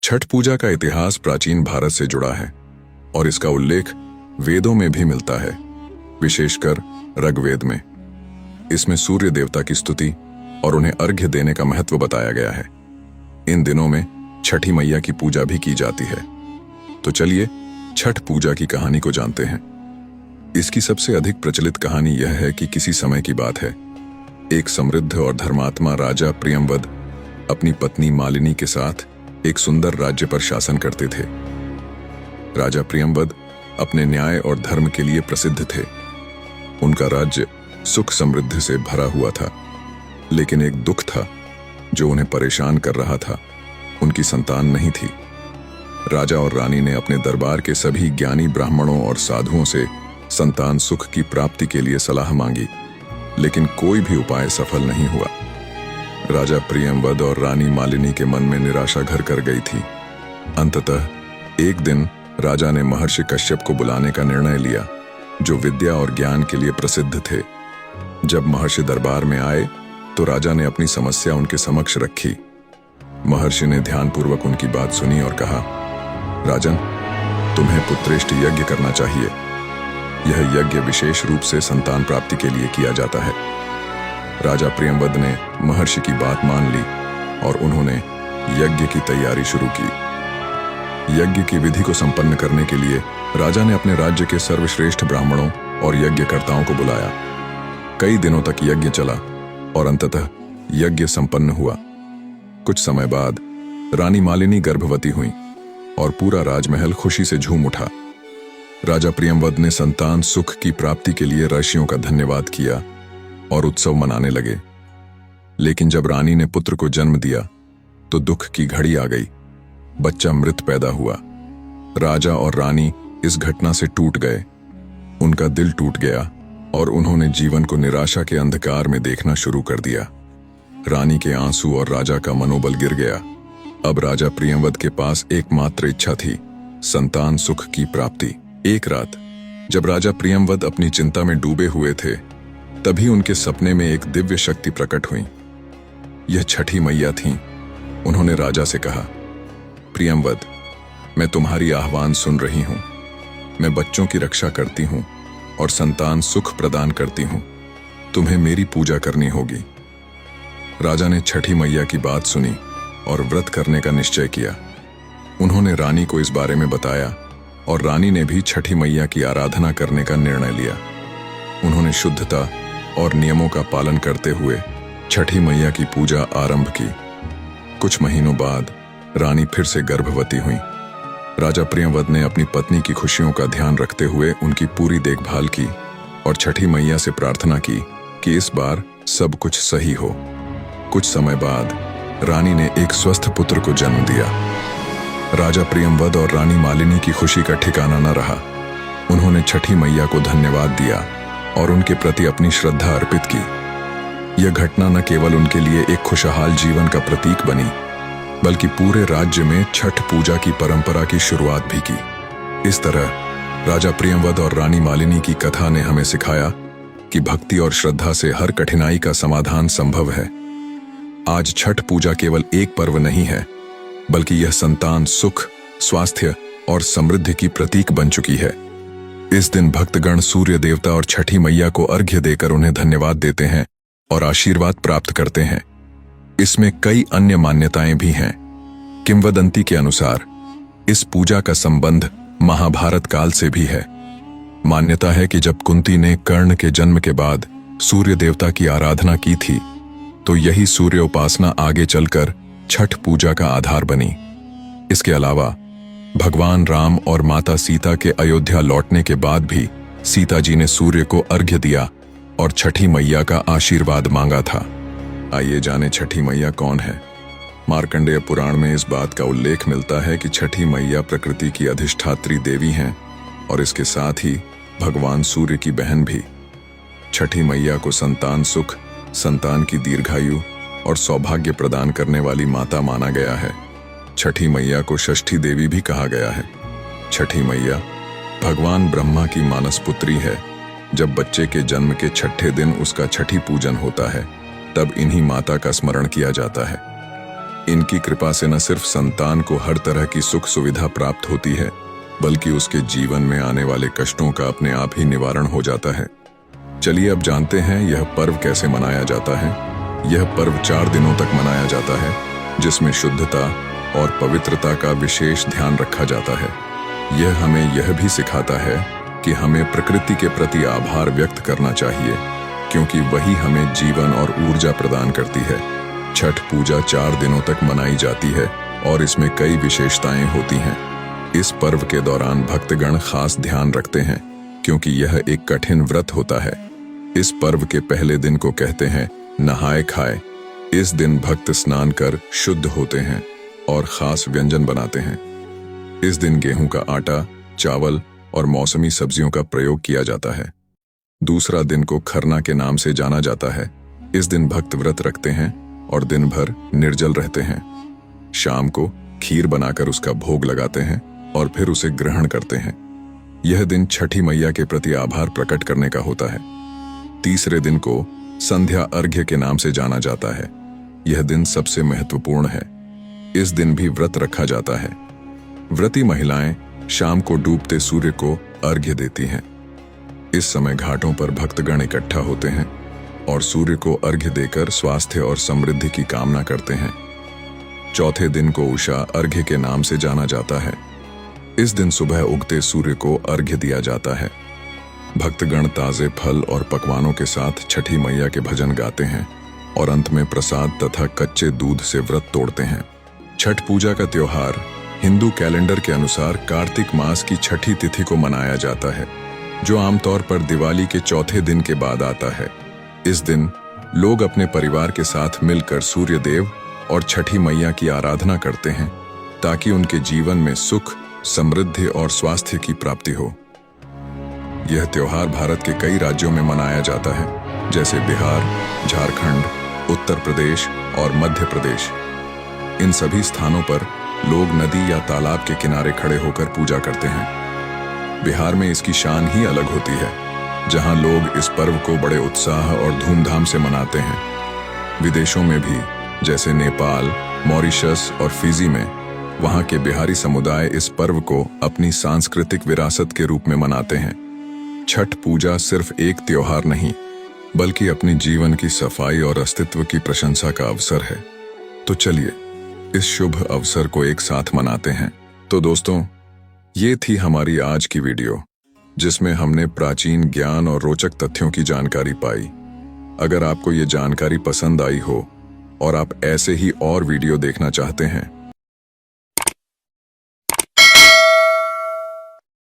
छठ पूजा का इतिहास प्राचीन भारत से जुड़ा है और इसका उल्लेख वेदों में भी मिलता है, विशेषकर ऋग्वेद में। इसमें सूर्य देवता की स्तुति और उन्हें अर्घ्य देने का महत्व बताया गया है। इन दिनों में छठी मैया की पूजा भी की जाती है। तो चलिए छठ पूजा की कहानी को जानते हैं। इसकी सबसे अधिक प्रचलित कहानी यह है कि किसी समय की बात है। एक समृद्ध और धर्मात्मा राजा प्रियंवद अपनी पत्नी मालिनी के साथ एक सुंदर राज्य पर शासन करते थे। राजा प्रियंवद अपने न्याय और धर्म के लिए प्रसिद्ध थे। उनका राज्य सुख समृद्धि से भरा हुआ था, लेकिन एक दुख था जो उन्हें परेशान कर रहा था। उनकी संतान नहीं थी। राजा और रानी ने अपने दरबार के सभी ज्ञानी ब्राह्मणों और साधुओं से संतान सुख की प्राप्ति के लिए सलाह मांगी, लेकिन कोई भी उपाय सफल नहीं हुआ। राजा प्रियंवद और रानी मालिनी के मन में निराशा घर कर गई थी। अंततः एक दिन राजा ने महर्षि कश्यप को बुलाने का निर्णय लिया, जो विद्या और ज्ञान के लिए प्रसिद्ध थे। जब महर्षि दरबार में आए तो राजा ने अपनी समस्या उनके समक्ष रखी। महर्षि ने ध्यानपूर्वक उनकी बात सुनी और कहा, राजन, तुम्हें पुत्रेष्ट यज्ञ करना चाहिए। यह यज्ञ विशेष रूप से संतान प्राप्ति के लिए किया जाता है। राजा प्रियंवद ने महर्षि की बात मान ली और उन्होंने यज्ञ की तैयारी शुरू की। यज्ञ की विधि को संपन्न करने के लिए राजा ने अपने राज्य के सर्वश्रेष्ठ ब्राह्मणों और यज्ञकर्ताओं को बुलाया। कई दिनों तक यज्ञ चला और अंततः यज्ञ संपन्न हुआ। कुछ समय बाद रानी मालिनी गर्भवती हुई और पूरा राजमहल खुशी से झूम उठा। राजा प्रियंवद ने संतान सुख की प्राप्ति के लिए ऋषियों का धन्यवाद किया और उत्सव मनाने लगे। लेकिन जब रानी ने पुत्र को जन्म दिया तो दुख की घड़ी आ गई। बच्चा मृत पैदा हुआ। राजा और रानी इस घटना से टूट गए। उनका दिल टूट गया और उन्होंने जीवन को निराशा के अंधकार में देखना शुरू कर दिया। रानी के आंसू और राजा का मनोबल गिर गया। अब राजा प्रियंवद के पास एकमात्र इच्छा थी, संतान सुख की प्राप्ति। एक रात जब राजा प्रियंवद अपनी चिंता में डूबे हुए थे, तभी उनके सपने में एक दिव्य शक्ति प्रकट हुई। यह छठी मैया थीं। उन्होंने राजा से कहा, प्रियंवद, मैं तुम्हारी आह्वान सुन रही हूं। मैं बच्चों की रक्षा करती हूं और संतान सुख प्रदान करती हूं। तुम्हें मेरी पूजा करनी होगी। राजा ने छठी मैया की बात सुनी और व्रत करने का निश्चय किया। उन्होंने रानी को इस बारे में बताया और रानी ने भी छठी मैया की आराधना करने का निर्णय लिया। उन्होंने शुद्धता और नियमों का पालन करते हुए छठी मैया की पूजा आरंभ की। कुछ महीनों बाद रानी फिर से गर्भवती हुई। राजा प्रियंवद ने अपनी पत्नी की खुशियों का ध्यान रखते हुए उनकी पूरी देखभाल की और छठी मैया से प्रार्थना की कि इस बार सब कुछ सही हो। कुछ समय बाद रानी ने एक स्वस्थ पुत्र को जन्म दिया। राजा प्रियंवद और रानी मालिनी की खुशी का ठिकाना न रहा। उन्होंने छठी मैया को धन्यवाद दिया और उनके प्रति अपनी श्रद्धा अर्पित की। यह घटना न केवल उनके लिए एक खुशहाल जीवन का प्रतीक बनी, बल्कि पूरे राज्य में छठ पूजा की परंपरा की शुरुआत भी की। इस तरह राजा प्रियंवद और रानी मालिनी की कथा ने हमें सिखाया कि भक्ति और श्रद्धा से हर कठिनाई का समाधान संभव है। आज छठ पूजा केवल एक पर्व नहीं है, बल्कि यह संतान सुख, स्वास्थ्य और समृद्धि की प्रतीक बन चुकी है। इस दिन भक्तगण सूर्य देवता और छठी मैया को अर्घ्य देकर उन्हें धन्यवाद देते हैं और आशीर्वाद प्राप्त करते हैं। इसमें कई अन्य मान्यताएं भी हैं। किंवदंती के अनुसार इस पूजा का संबंध महाभारत काल से भी है। मान्यता है कि जब कुंती ने कर्ण के जन्म के बाद सूर्य देवता की आराधना की थी, तो यही सूर्य उपासना आगे चलकर छठ पूजा का आधार बनी। इसके अलावा भगवान राम और माता सीता के अयोध्या लौटने के बाद भी सीता जी ने सूर्य को अर्घ्य दिया और छठी मैया का आशीर्वाद मांगा था। आइए जाने छठी मैया कौन है। मार्कंडेय पुराण में इस बात का उल्लेख मिलता है कि छठी मैया प्रकृति की अधिष्ठात्री देवी हैं और इसके साथ ही भगवान सूर्य की बहन भी। छठी मैया को संतान सुख, संतान की दीर्घायु और सौभाग्य प्रदान करने वाली माता माना गया है। छठी मैया को षष्ठी देवी भी कहा गया है। छठी मैया भगवान ब्रह्मा की मानस पुत्री है। जब बच्चे के जन्म के छठे दिन उसका छठी पूजन होता है, तब इन्हीं माता का स्मरण किया जाता है। इनकी कृपा से न सिर्फ संतान को हर तरह की सुख सुविधा प्राप्त होती है, बल्कि उसके जीवन में आने वाले कष्टों का अपने आप ही निवारण हो जाता है। चलिए अब जानते हैं यह पर्व कैसे मनाया जाता है। यह पर्व 4 दिनों तक मनाया जाता है, जिसमें शुद्धता और पवित्रता का विशेष ध्यान रखा जाता है। यह हमें यह भी सिखाता है कि हमें प्रकृति के प्रति आभार व्यक्त करना चाहिए, क्योंकि वही हमें जीवन और ऊर्जा प्रदान करती है। छठ पूजा 4 दिनों तक मनाई जाती है और इसमें कई विशेषताएं होती हैं। इस पर्व के दौरान भक्तगण खास ध्यान रखते हैं, क्योंकि यह एक कठिन व्रत होता है। इस पर्व के पहले दिन को कहते हैं नहाए खाए। इस दिन भक्त स्नान कर शुद्ध होते हैं और खास व्यंजन बनाते हैं। इस दिन गेहूं का आटा, चावल और मौसमी सब्जियों का प्रयोग किया जाता है। दूसरा दिन को खरना के नाम से जाना जाता है। इस दिन भक्त व्रत रखते हैं और दिन भर निर्जल रहते हैं। शाम को खीर बनाकर उसका भोग लगाते हैं और फिर उसे ग्रहण करते हैं। यह दिन छठी मैया के प्रति आभार प्रकट करने का होता है। तीसरे दिन को संध्या अर्घ्य के नाम से जाना जाता है। यह दिन सबसे महत्वपूर्ण है। इस दिन भी व्रत रखा जाता है। व्रती महिलाएं शाम को डूबते सूर्य को अर्घ्य देती हैं। इस समय घाटों पर भक्तगण इकट्ठा होते हैं और सूर्य को अर्घ्य देकर स्वास्थ्य और समृद्धि की कामना करते हैं। चौथे दिन को उषा अर्घ्य के नाम से जाना जाता है। इस दिन सुबह उगते सूर्य को अर्घ्य दिया जाता है। भक्तगण ताजे फल और पकवानों के साथ छठी मैया के भजन गाते हैं और अंत में प्रसाद तथा कच्चे दूध से व्रत तोड़ते हैं। छठ पूजा का त्योहार हिंदू कैलेंडर के अनुसार कार्तिक मास की छठी तिथि को मनाया जाता है, जो आमतौर पर दिवाली के चौथे दिन के बाद आता है। इस दिन लोग अपने परिवार के साथ मिलकर सूर्य देव और छठी मैया की आराधना करते हैं, ताकि उनके जीवन में सुख, समृद्धि और स्वास्थ्य की प्राप्ति हो। यह त्योहार भारत के कई राज्यों में मनाया जाता है, जैसे बिहार, झारखंड, उत्तर प्रदेश और मध्य प्रदेश। इन सभी स्थानों पर लोग नदी या तालाब के किनारे खड़े होकर पूजा करते हैं। बिहार में इसकी शान ही अलग होती है, जहां लोग इस पर्व को बड़े उत्साह और धूमधाम से मनाते हैं। विदेशों में भी, जैसे नेपाल, मॉरिशस और फिजी में, वहां के बिहारी समुदाय इस पर्व को अपनी सांस्कृतिक विरासत के रूप में मनाते हैं। छठ पूजा सिर्फ एक त्योहार नहीं, बल्कि अपने जीवन की सफाई और अस्तित्व की प्रशंसा का अवसर है। तो चलिए इस शुभ अवसर को एक साथ मनाते हैं। तो दोस्तों, ये थी हमारी आज की वीडियो, जिसमें हमने प्राचीन ज्ञान और रोचक तथ्यों की जानकारी पाई। अगर आपको ये जानकारी पसंद आई हो और आप ऐसे ही और वीडियो देखना चाहते हैं,